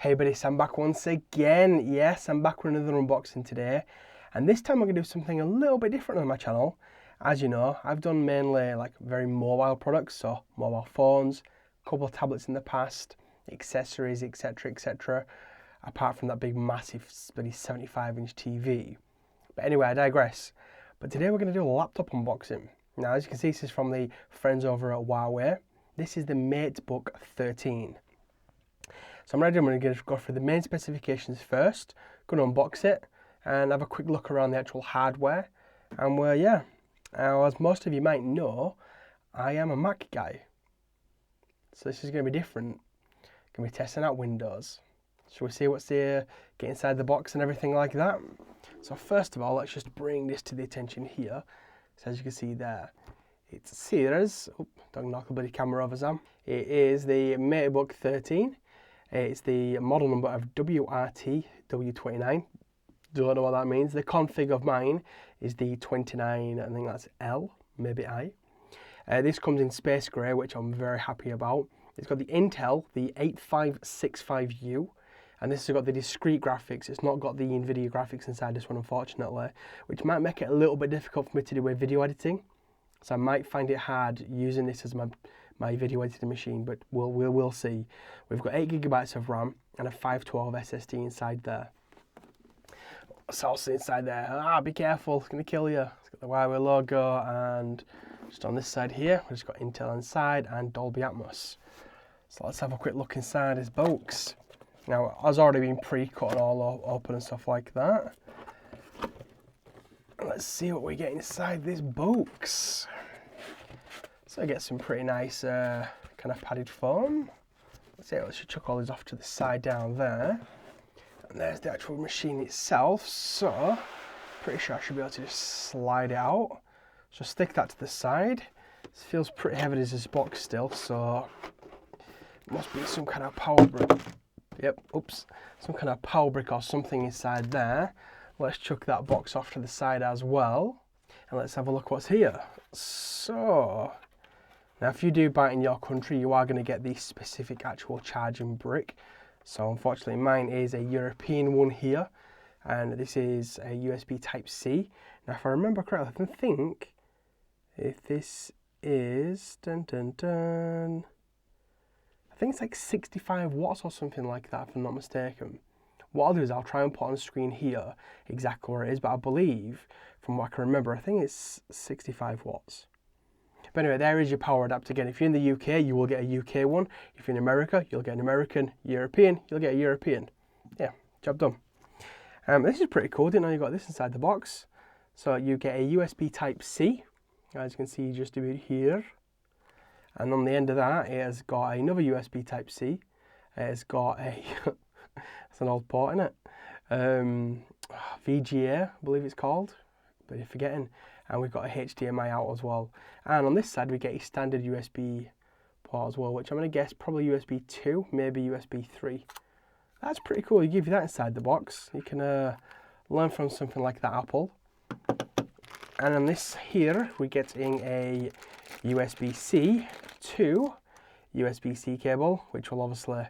Hey buddy, I'm back once again. Yes, I'm back with another unboxing today. And this time I'm going to do something a little bit different on my channel. As you know, I've done mainly like very mobile products, so mobile phones, a couple of tablets in the past, accessories, etc, etc. Apart from that big massive 75-inch TV. But anyway, I digress. But today we're going to do a laptop unboxing. Now, as you can see, this is from the friends over at Huawei. This is the Matebook 13. So I'm going to go through the main specifications first, going to unbox it and have a quick look around the actual hardware. And as most of you might know, I am a Mac guy. So this is going to be different. Going to be testing out Windows. Shall we see what's there, get inside the box and everything like that? So first of all, let's just bring this to the attention here. So as you can see there, it's Sears. Oh, don't knock the bloody camera over, Sam. It is the Matebook 13. It's the model number of WRT W29. Don't know what that means. The config of mine is the 29, I think that's L, maybe I. This comes in space grey, which I'm very happy about. It's got the Intel, the 8565U, and this has got the discrete graphics. It's not got the NVIDIA graphics inside this one, unfortunately, which might make it a little bit difficult for me to do with video editing. So I might find it hard using this as my video editing machine, but we'll see. We've got 8 GB of RAM and a 512 SSD inside there. What's also inside there? Be careful, it's going to kill you. It's got the Huawei logo, and just on this side here, we've just got Intel inside and Dolby Atmos. So let's have a quick look inside his box. Now, it's already been pre-cut and all open and stuff like that. Let's see what we get inside this box. So I get some pretty nice kind of padded foam. Let's just chuck all these off to the side down there. And there's the actual machine itself. So, pretty sure I should be able to just slide it out. So stick that to the side. This feels pretty heavy as this box still, so it must be some kind of power brick. Yep, oops. Some kind of power brick or something inside there. Let's chuck that box off to the side as well. And let's have a look what's here. So, now if you do buy it in your country, you are going to get the specific actual charging brick. So unfortunately mine is a European one here. And this is a USB Type-C. Now if I remember correctly, I think if this is, I think it's like 65 watts or something like that, if I'm not mistaken. What I'll do is I'll try and put on the screen here exactly where it is, but I believe, from what I can remember, I think it's 65 watts. But anyway, there is your power adapter. Again, if you're in the UK, you will get a UK one. If you're in America, you'll get an American. European, you'll get a European. Yeah, job done. This is pretty cool. Didn't know you got this inside the box. So you get a USB Type-C, as you can see just about here. And on the end of that, it has got another USB Type-C. It's got a, it's an old port in it. VGA, I believe it's called, but you're forgetting. And we've got a HDMI out as well. And on this side, we get a standard USB port as well, which I'm going to guess probably USB 2, maybe USB 3. That's pretty cool. You give you that inside the box. You can learn from something like that Apple. And on this here, we're getting a USB-C to USB-C cable, which will obviously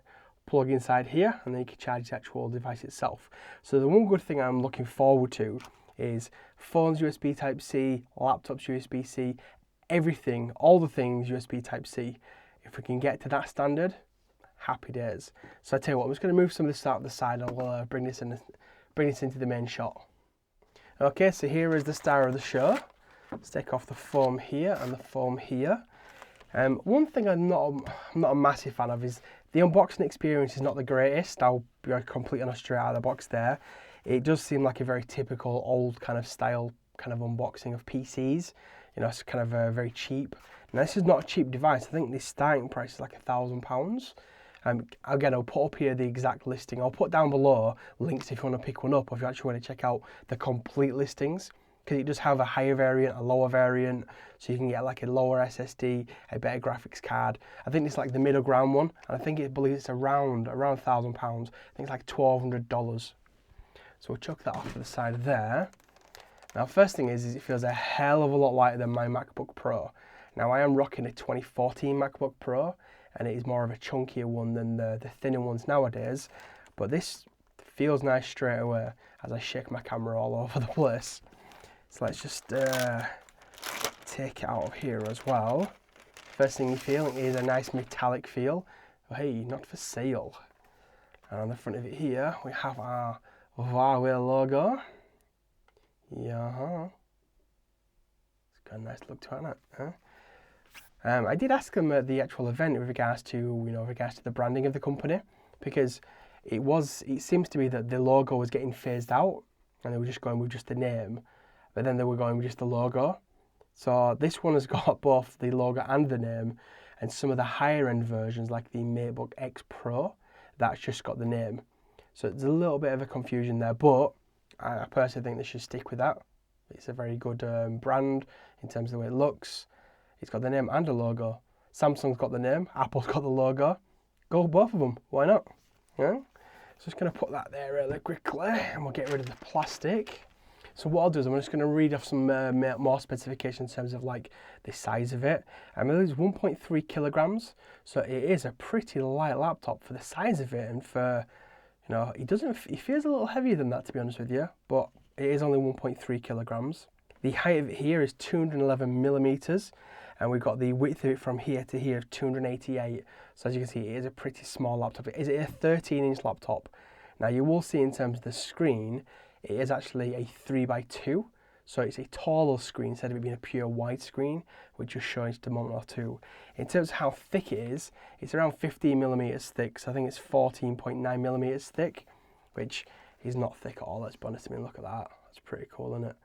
plug inside here, and then you can charge the actual device itself. So the one good thing I'm looking forward to is phones USB Type-C, laptops USB-C, everything, all the things USB Type-C. If we can get to that standard, happy days. So I tell you what, I'm just going to move some of this out of the side and we'll bring this into the main shot. Okay, so here is the star of the show. Let's take off the foam here and the foam here. One thing I'm not a massive fan of is the unboxing experience is not the greatest. I'll be completely honest straight out of the box there. It does seem like a very typical old kind of style kind of unboxing of PCs. You know, it's kind of very cheap. Now this is not a cheap device. I think the starting price is like £1,000. Again, I'll put up here the exact listing. I'll put down below links if you want to pick one up, or if you actually want to check out the complete listings, because it does have a higher variant, a lower variant, so you can get like a lower SSD, a better graphics card. I think it's like the middle ground one, and I believe it's around £1,000. I think it's like $1,200. So we'll chuck that off to the side there. Now, first thing is it feels a hell of a lot lighter than my MacBook Pro. Now, I am rocking a 2014 MacBook Pro, and it is more of a chunkier one than the thinner ones nowadays. but this feels nice straight away as I shake my camera all over the place. So let's just take it out of here as well. First thing you feel is a nice metallic feel. Oh, hey, not for sale. And on the front of it here, we have our Huawei logo. Yeah. It's got a nice look to it, hasn't it? I did ask them at the actual event with regards to, the branding of the company, because it seems to be that the logo was getting phased out, and they were just going with just the name, but then they were going with just the logo. So this one has got both the logo and the name, and some of the higher end versions like the Matebook X Pro, that's just got the name. So there's a little bit of a confusion there, but I personally think they should stick with that. It's a very good brand in terms of the way it looks. It's got the name and a logo. Samsung's got the name, Apple's got the logo. Go with both of them, why not? Yeah? So just going to put that there really quickly, and we'll get rid of the plastic. So what I'll do is I'm just going to read off some more specifications in terms of like the size of it. I mean, it's 1.3 kilograms, so it is a pretty light laptop for the size of it, and for, it feels a little heavier than that, to be honest with you, but it is only 1.3 kilograms. The height of it here is 211 millimeters, and we've got the width of it from here to here of 288. So as you can see, it is a pretty small laptop. It is a 13-inch laptop. Now you will see in terms of the screen, it is actually a 3x2, so it's a taller screen instead of it being a pure wide screen, which just shows just a moment or two. In terms of how thick it is, it's around 15 millimeters thick, so I think it's 14.9 millimeters thick, which is not thick at all, let's be honest. I mean, look at that. That's pretty cool, isn't it?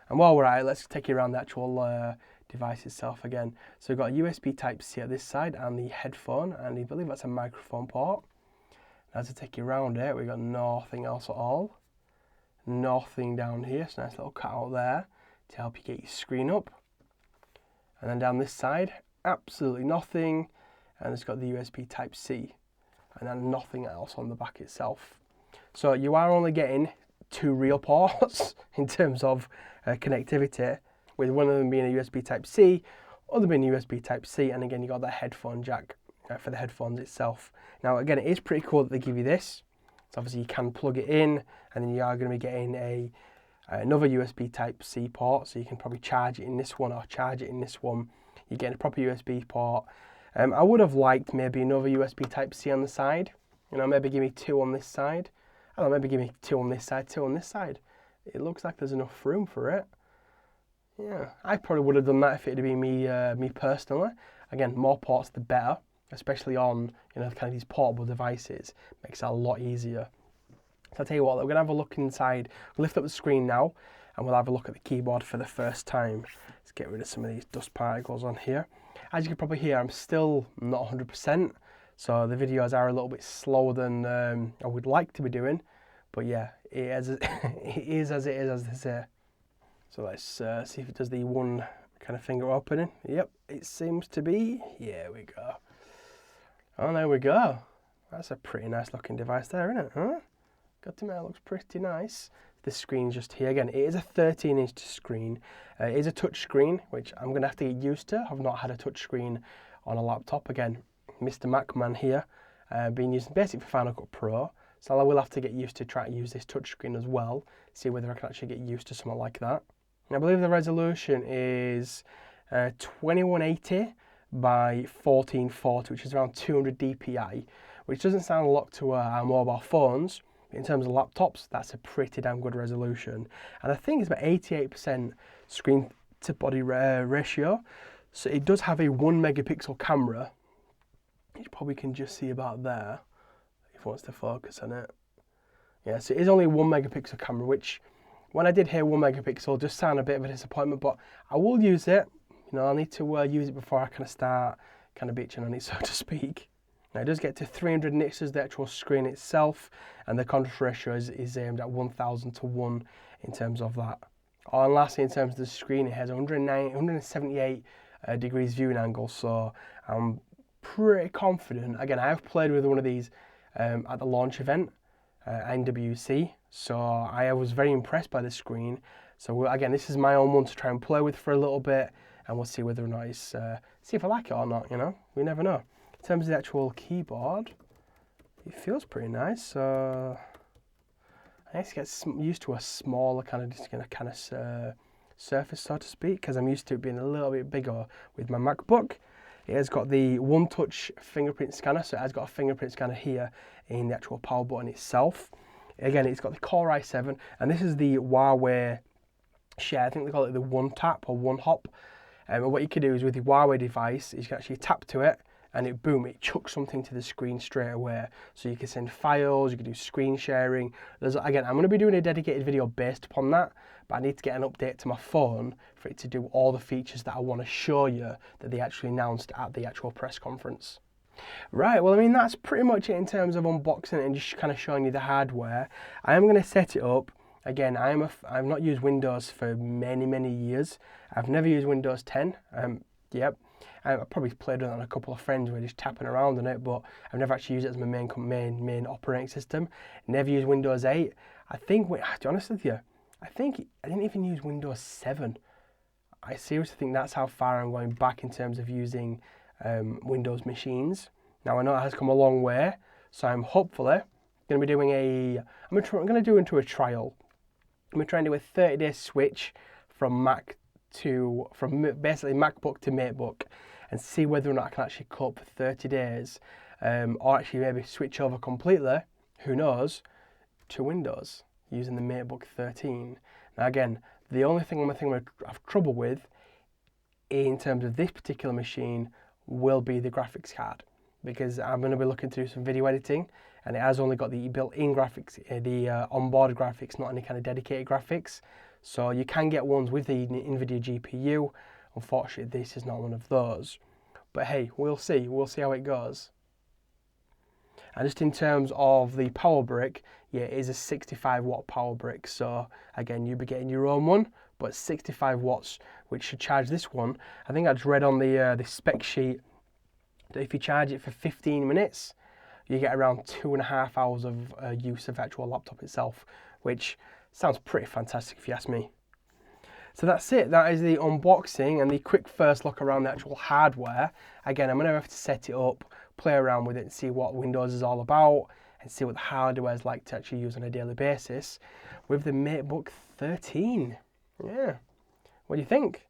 And while we're at it, let's take you around the actual device itself again. So we've got a USB Type-C at this side and the headphone, and I believe that's a microphone port. Now to take you around it, we've got nothing else at all. Nothing down here, so nice little cutout there to help you get your screen up. And then down this side, absolutely nothing, and it's got the USB Type-C, and then nothing else on the back itself. So you are only getting 2 real ports in terms of connectivity, with one of them being a USB Type-C, other being USB Type-C, and again you got that headphone jack for the headphones itself. Now again, it is pretty cool that they give you this. So obviously you can plug it in, and then you are going to be getting another USB Type-C port, so you can probably charge it in this one or charge it in this one. You're getting a proper USB port. I would have liked maybe another USB Type-C on the side. Maybe give me 2 on this side. I don't know, maybe give me 2 on this side, 2 on this side. It looks like there's enough room for it. Yeah, I probably would have done that if it had been me personally. Again, more ports the better, especially on kind of these portable devices. Makes it a lot easier. So I'll tell you what, we're going to have a look inside. We'll lift up the screen now, and we'll have a look at the keyboard for the first time. Let's get rid of some of these dust particles on here. As you can probably hear, I'm still not 100%, so the videos are a little bit slower than I would like to be doing. But yeah, it is as it is, as they say. So let's see if it does the one kind of finger opening. Yep, it seems to be. Here we go. Oh, there we go. That's a pretty nice looking device there, isn't it? Huh? Got to admit, it looks pretty nice. This screen's just here. Again, it is a 13-inch screen. It is a touch screen, which I'm going to have to get used to. I've not had a touch screen on a laptop. Again, Mr. Macman here, being used basically for Final Cut Pro. So I will have to get used to try to use this touch screen as well. See whether I can actually get used to something like that. And I believe the resolution is 2180 by 1440, which is around 200 dpi, which doesn't sound a lot to our mobile phones. In terms of laptops, that's a pretty damn good resolution. And I think it's about 88% screen to body ratio. So it does have a 1 megapixel camera, which you probably can just see about there, if it wants to focus on it. Yeah, so it is only a 1 megapixel camera, which when I did hear 1 megapixel just sounded a bit of a disappointment, but I will use it. I need to use it before I kind of start kind of bitching on it, so to speak. Now it does get to 300 nits as the actual screen itself, and the contrast ratio is aimed at 1000 to 1 in terms of that. Oh, and lastly, in terms of the screen, it has 178 degrees viewing angle, so I'm pretty confident. Again, I have played with one of these at the launch event, NWC, so I was very impressed by the screen. So again, this is my own one to try and play with for a little bit, and we'll see whether or not it's, see if I like it or not, we never know. In terms of the actual keyboard, it feels pretty nice. I need to get used to a smaller kind of surface, so to speak, because I'm used to it being a little bit bigger with my MacBook. It has got the one-touch fingerprint scanner, so it has got a fingerprint scanner here in the actual power button itself. Again, it's got the Core i7, and this is the Huawei share. I think they call it the one tap or one hop. And what you can do is with the Huawei device, is you can actually tap to it, and it chucks something to the screen straight away. So you can send files, you can do screen sharing. Again, I'm going to be doing a dedicated video based upon that, but I need to get an update to my phone for it to do all the features that I want to show you that they actually announced at the actual press conference. Right, well, I mean, that's pretty much it in terms of unboxing and just kind of showing you the hardware. I am going to set it up. Again, I've not used Windows for many years. I've never used Windows 10. Yep. I've probably played with it on a couple of friends who are just tapping around on it, but I've never actually used it as my main operating system. Never used Windows 8. I think, to be honest with you, I didn't even use Windows 7. I seriously think that's how far I'm going back in terms of using Windows machines. Now I know it has come a long way, so I'm hopefully going to be doing I'm going to do into a trial. I'm going to try and do a 30-day switch from basically MacBook to Matebook and see whether or not I can actually cope for 30 days or actually maybe switch over completely, who knows, to Windows using the Matebook 13. Now again, the only thing I'm going to have trouble with in terms of this particular machine will be the graphics card, because I'm going to be looking to do some video editing, and it has only got the built-in graphics, the onboard graphics, not any kind of dedicated graphics. So you can get ones with the NVIDIA GPU. Unfortunately, this is not one of those. But hey, we'll see how it goes. And just in terms of the power brick, yeah, it is a 65 watt power brick. So again, you'll be getting your own one, but 65 watts, which should charge this one. I think I just read on the spec sheet that if you charge it for 15 minutes, you get around 2.5 hours of use of the actual laptop itself, which sounds pretty fantastic if you ask me. So that's it. That is the unboxing and the quick first look around the actual hardware. Again, I'm going to have to set it up, play around with it and see what Windows is all about and see what the hardware is like to actually use on a daily basis with the Matebook 13. Yeah. What do you think?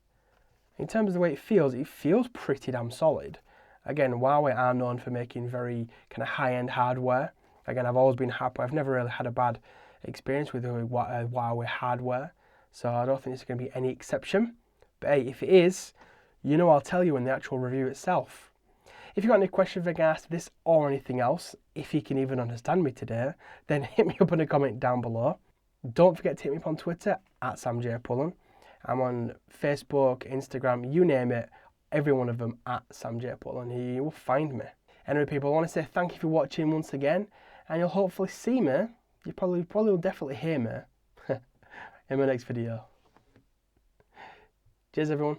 In terms of the way it feels pretty damn solid. Again, Huawei are known for making very kind of high-end hardware. Again, I've always been happy. I've never really had a bad experience with Huawei hardware, so I don't think it's going to be any exception. But hey, if it is, you know I'll tell you in the actual review itself. If you've got any questions regarding this or anything else, if you can even understand me today, then hit me up in a comment down below. Don't forget to hit me up on Twitter at samjpullen. I'm on Facebook, Instagram, you name it. Every one of them at samjpullen. You will find me. Anyway, people, I want to say thank you for watching once again, and you'll hopefully see me. You probably will definitely hear me in my next video. Cheers, everyone.